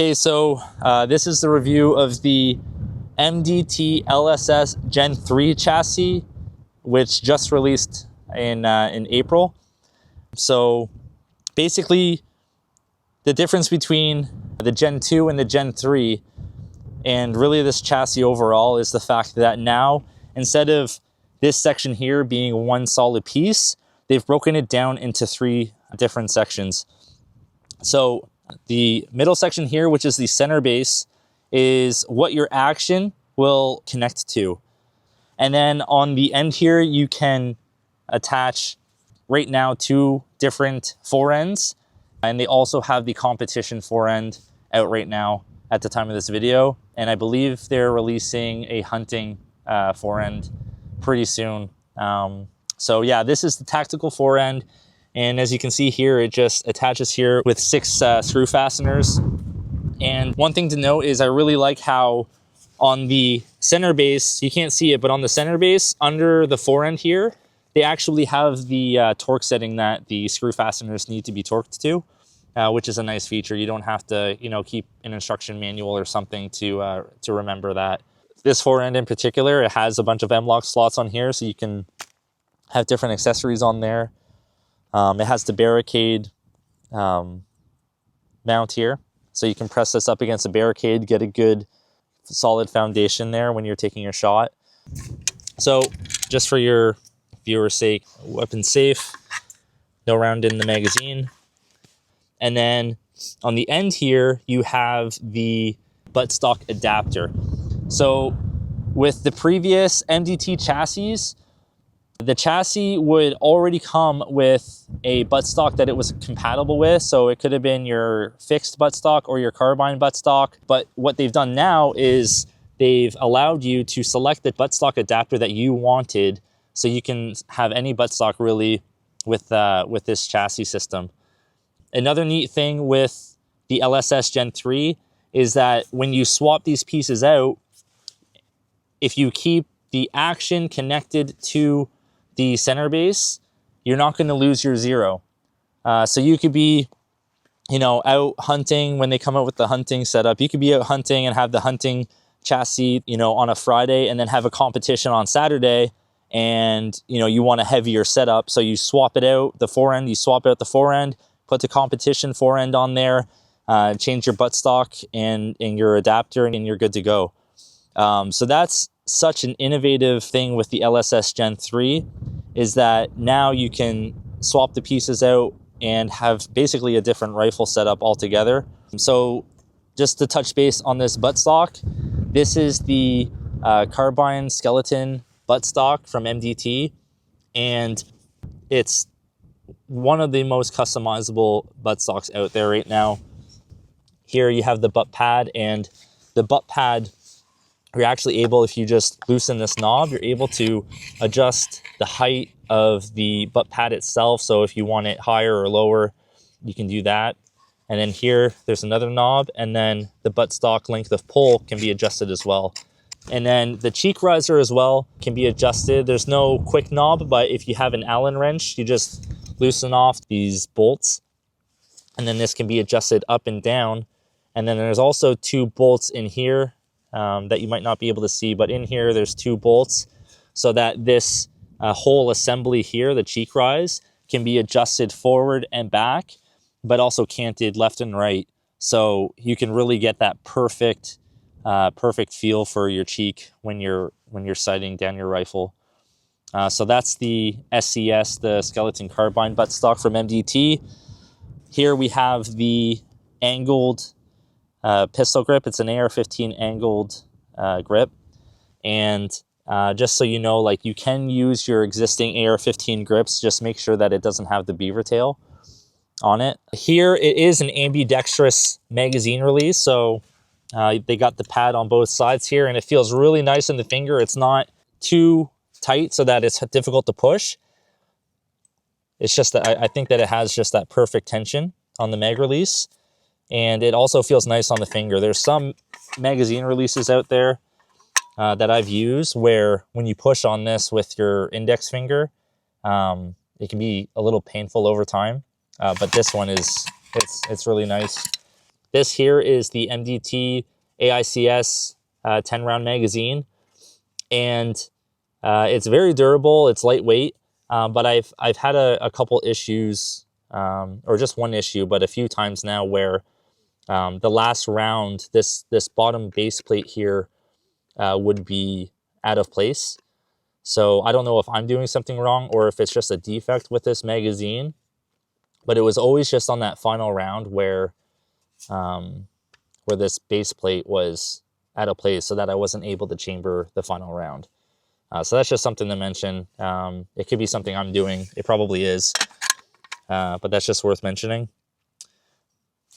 Okay, so this is the review of the MDT LSS Gen3 chassis, which just released in April. So basically, the difference between the Gen 2 and the Gen 3, and really this chassis overall, is the fact that now, instead of this section here being one solid piece, they've broken it down into 3 different sections. So the middle section here, which is the center base, is what your action will connect to. And then on the end here, you can attach right now 2 different forends. And they also have the competition forend out right now at the time of this video. And I believe they're releasing a hunting forend pretty soon. So yeah, this is the tactical forend. And as you can see here, it just attaches here with 6 screw fasteners. And one thing to note is I really like how on the center base, you can't see it, but on the center base under the forend here, they actually have the torque setting that the screw fasteners need to be torqued to, which is a nice feature. You don't have to, keep an instruction manual or something to remember that. This forend in particular, it has a bunch of M-LOK slots on here, so you can have different accessories on there. It has the barricade mount here, so you can press this up against a barricade, get a good solid foundation there when you're taking your shot. So just for your viewer's sake, weapon safe, no round in the magazine. And then on the end here, you have the buttstock adapter. So with the previous MDT chassis, the chassis would already come with a buttstock that it was compatible with. So it could have been your fixed buttstock or your carbine buttstock. But what they've done now is they've allowed you to select the buttstock adapter that you wanted, so you can have any buttstock really with this chassis system. Another neat thing with the LSS Gen 3 is that when you swap these pieces out, if you keep the action connected to the center base, you're not going to lose your 0. So you could be, out hunting when they come out with the hunting setup. You could be out hunting and have the hunting chassis, on a Friday, and then have a competition on Saturday, and you want a heavier setup, so you swap it out, the forend, you swap out the forend, put the competition forend on there, change your buttstock and your adapter, and you're good to go. So that's such an innovative thing with the LSS Gen 3, is that now you can swap the pieces out and have basically a different rifle setup altogether. So just to touch base on this buttstock, this is the carbine skeleton buttstock from MDT, and it's one of the most customizable buttstocks out there right now. Here you have the butt pad, and the butt pad, you're actually able, if you just loosen this knob, you're able to adjust the height of the butt pad itself. So if you want it higher or lower, you can do that. And then here, there's another knob, and then the buttstock length of pull can be adjusted as well. And then the cheek riser as well can be adjusted. There's no quick knob, but if you have an Allen wrench, you just loosen off these bolts, and then this can be adjusted up and down. And then there's also 2 bolts in here that you might not be able to see, but in here there's 2 bolts, so that this whole assembly here, the cheek rise, can be adjusted forward and back, but also canted left and right. So you can really get that perfect feel for your cheek when you're sighting down your rifle. So that's the SCS, the skeleton carbine buttstock from MDT. Here we have the angled pistol grip. It's an AR-15 angled grip. And just so you know, you can use your existing AR-15 grips, just make sure that it doesn't have the beaver tail on it. Here it is an ambidextrous magazine release, so they got the pad on both sides here, and it feels really nice in the finger. It's not too tight so that it's difficult to push. It's just that I think that it has just that perfect tension on the mag release, and it also feels nice on the finger. There's some magazine releases out there that I've used where when you push on this with your index finger, it can be a little painful over time. But this one it's really nice. This here is the MDT AICS 10-round magazine, and it's very durable. It's lightweight, but I've had a couple issues, or just one issue, but a few times now where the last round, this bottom base plate here would be out of place. So I don't know if I'm doing something wrong or if it's just a defect with this magazine, but it was always just on that final round where this base plate was out of place, so that I wasn't able to chamber the final round. So that's just something to mention. It could be something I'm doing. It probably is, but that's just worth mentioning.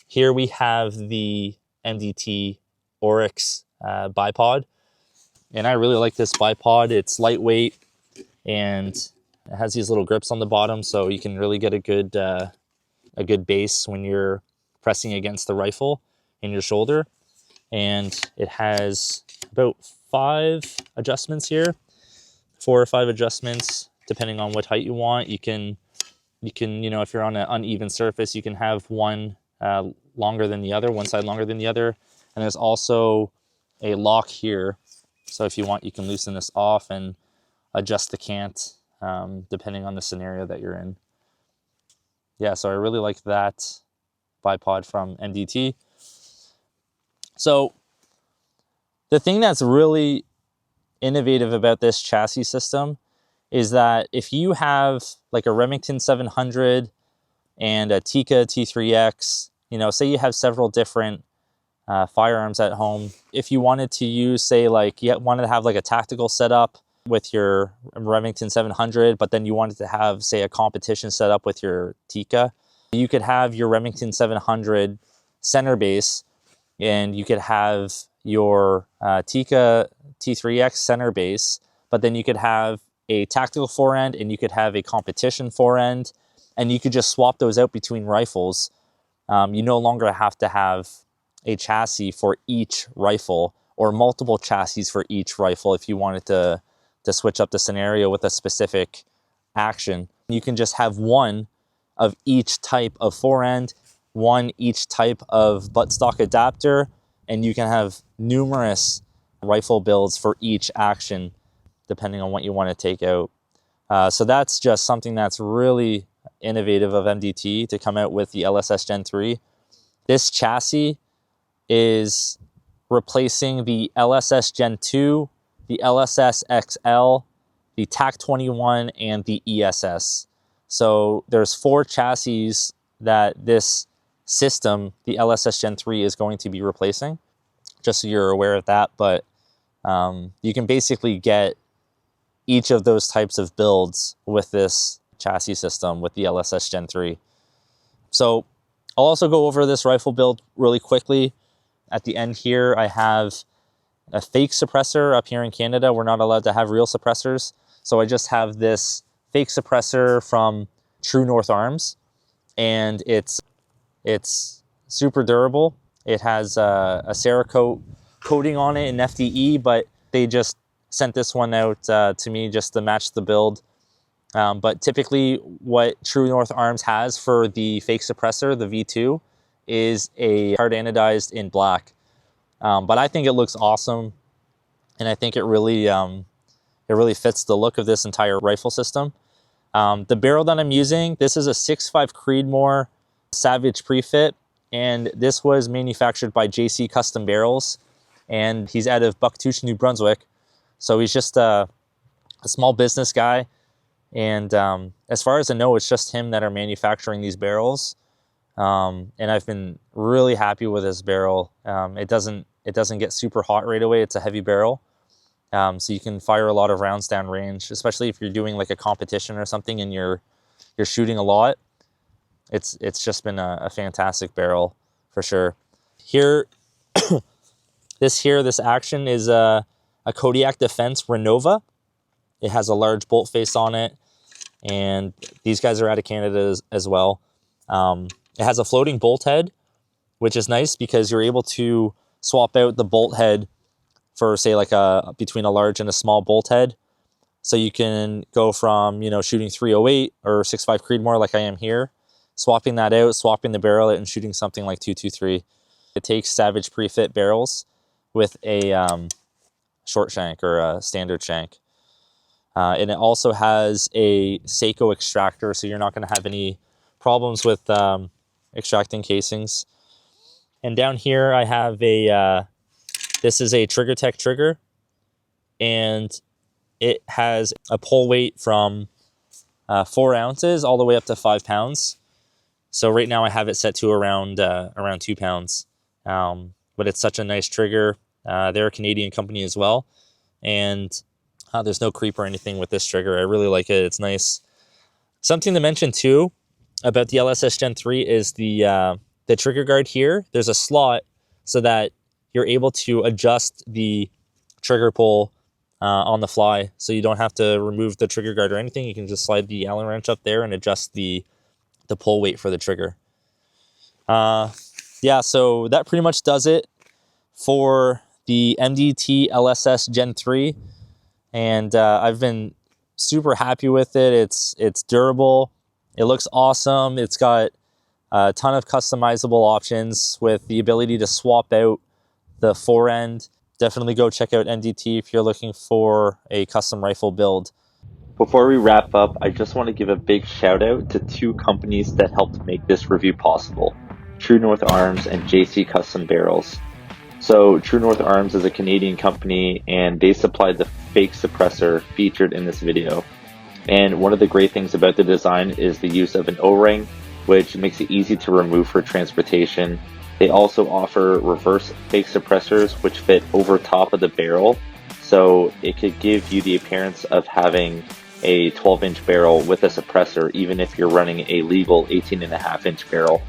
Here we have the MDT Oryx bipod, and I really like this bipod. It's lightweight and it has these little grips on the bottom, so you can really get a good base when you're pressing against the rifle in your shoulder. And it has about 5 adjustments here, 4 or 5 adjustments depending on what height you want. You can if you're on an uneven surface, you can have one longer than the other, one side longer than the other. And there's also a lock here, so if you want, you can loosen this off and adjust the cant depending on the scenario that you're in. Yeah, so I really like that bipod from MDT. So the thing that's really innovative about this chassis system is that if you have like a Remington 700 and a Tikka T3X, say you have several different firearms at home. If you wanted to use, say, like you wanted to have like a tactical setup with your Remington 700, but then you wanted to have, say, a competition setup with your Tikka, you could have your Remington 700 center base, and you could have your Tikka T3X center base, but then you could have a tactical forend and you could have a competition forend, and you could just swap those out between rifles. You no longer have to have a chassis for each rifle or multiple chassis for each rifle if you wanted to switch up the scenario with a specific action. You can just have one of each type of forend, one each type of buttstock adapter, and you can have numerous rifle builds for each action depending on what you want to take out. So that's just something that's really innovative of MDT to come out with the LSS Gen3. This chassis is replacing the LSS Gen2, the LSS XL, the TAC-21, and the ESS. So there's 4 chassis that this system, the LSS Gen3, is going to be replacing, just so you're aware of that. But you can basically get each of those types of builds with this chassis system with the LSS Gen3. So I'll also go over this rifle build really quickly. At the end here, I have a fake suppressor. Up here in Canada, we're not allowed to have real suppressors. So I just have this fake suppressor from True North Arms, and it's super durable. It has a Cerakote coating on it in FDE, but they just sent this one out to me just to match the build. But typically what True North Arms has for the fake suppressor, the V2, is a hard anodized in black. But I think it looks awesome, and I think it really fits the look of this entire rifle system. The barrel that I'm using, this is a 6.5 Creedmoor Savage Prefit, and this was manufactured by JC Custom Barrels, and he's out of Bucktouche, New Brunswick. So he's just a small business guy, and as far as I know, it's just him that are manufacturing these barrels. And I've been really happy with this barrel. It doesn't get super hot right away. It's a heavy barrel, so you can fire a lot of rounds down range, especially if you're doing like a competition or something and you're shooting a lot. It's just been a fantastic barrel for sure. Here, this action is a Kodiak Defense Renova. It has a large bolt face on it, and these guys are out of Canada as well. It has a floating bolt head, which is nice because you're able to swap out the bolt head for, say, like between a large and a small bolt head. So you can go from, shooting 308 or 6.5 Creedmoor like I am here, swapping that out, swapping the barrel out, and shooting something like 223. It takes Savage pre-fit barrels with a short shank or a standard shank. And it also has a Seiko extractor, so you're not going to have any problems with extracting casings. And down here I have this is a Trigger Tech trigger, and it has a pull weight from 4 ounces all the way up to 5 pounds. So right now I have it set to around 2 pounds. But it's such a nice trigger. They're a Canadian company as well. And there's no creep or anything with this trigger. I really like it. It's nice. Something to mention too about the LSS Gen 3 is the trigger guard here. There's a slot so that you're able to adjust the trigger pull on the fly. So you don't have to remove the trigger guard or anything. You can just slide the Allen wrench up there and adjust the pull weight for the trigger. Yeah, so that pretty much does it for the MDT LSS Gen 3. And I've been super happy with it. It's durable. It looks awesome. It's got a ton of customizable options with the ability to swap out the forend. Definitely go check out MDT if you're looking for a custom rifle build. Before we wrap up, I just want to give a big shout out to 2 companies that helped make this review possible: True North Arms and JC Custom Barrels. So True North Arms is a Canadian company, and they supplied the fake suppressor featured in this video. And one of the great things about the design is the use of an O-ring, which makes it easy to remove for transportation. They also offer reverse fake suppressors which fit over top of the barrel, so it could give you the appearance of having a 12-inch barrel with a suppressor even if you're running a legal 18.5-inch barrel.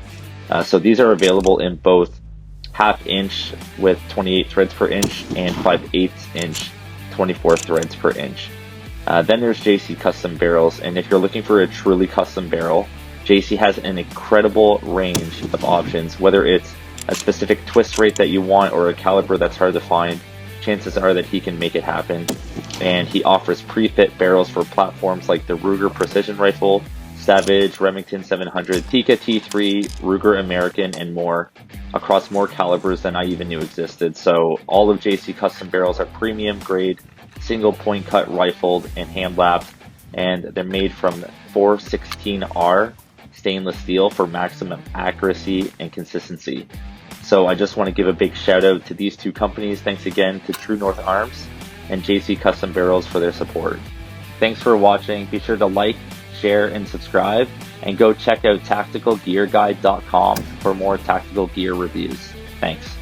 So these are available in both 1/2 inch with 28 threads per inch and 5/8 inch 24 threads per inch. Then there's JC Custom Barrels, and if you're looking for a truly custom barrel, JC has an incredible range of options. Whether it's a specific twist rate that you want or a caliber that's hard to find, chances are that he can make it happen. And he offers pre-fit barrels for platforms like the Ruger Precision Rifle, Savage, Remington 700, Tikka T3, Ruger American, and more, across more calibers than I even knew existed. So all of JC Custom Barrels are premium grade, single point cut rifled and hand lapped, and they're made from 416R stainless steel for maximum accuracy and consistency. So I just want to give a big shout out to these 2 companies. Thanks again to True North Arms and JC Custom Barrels for their support. Thanks for watching. Be sure to like, share, and subscribe, and go check out tacticalgearguide.com for more tactical gear reviews. Thanks.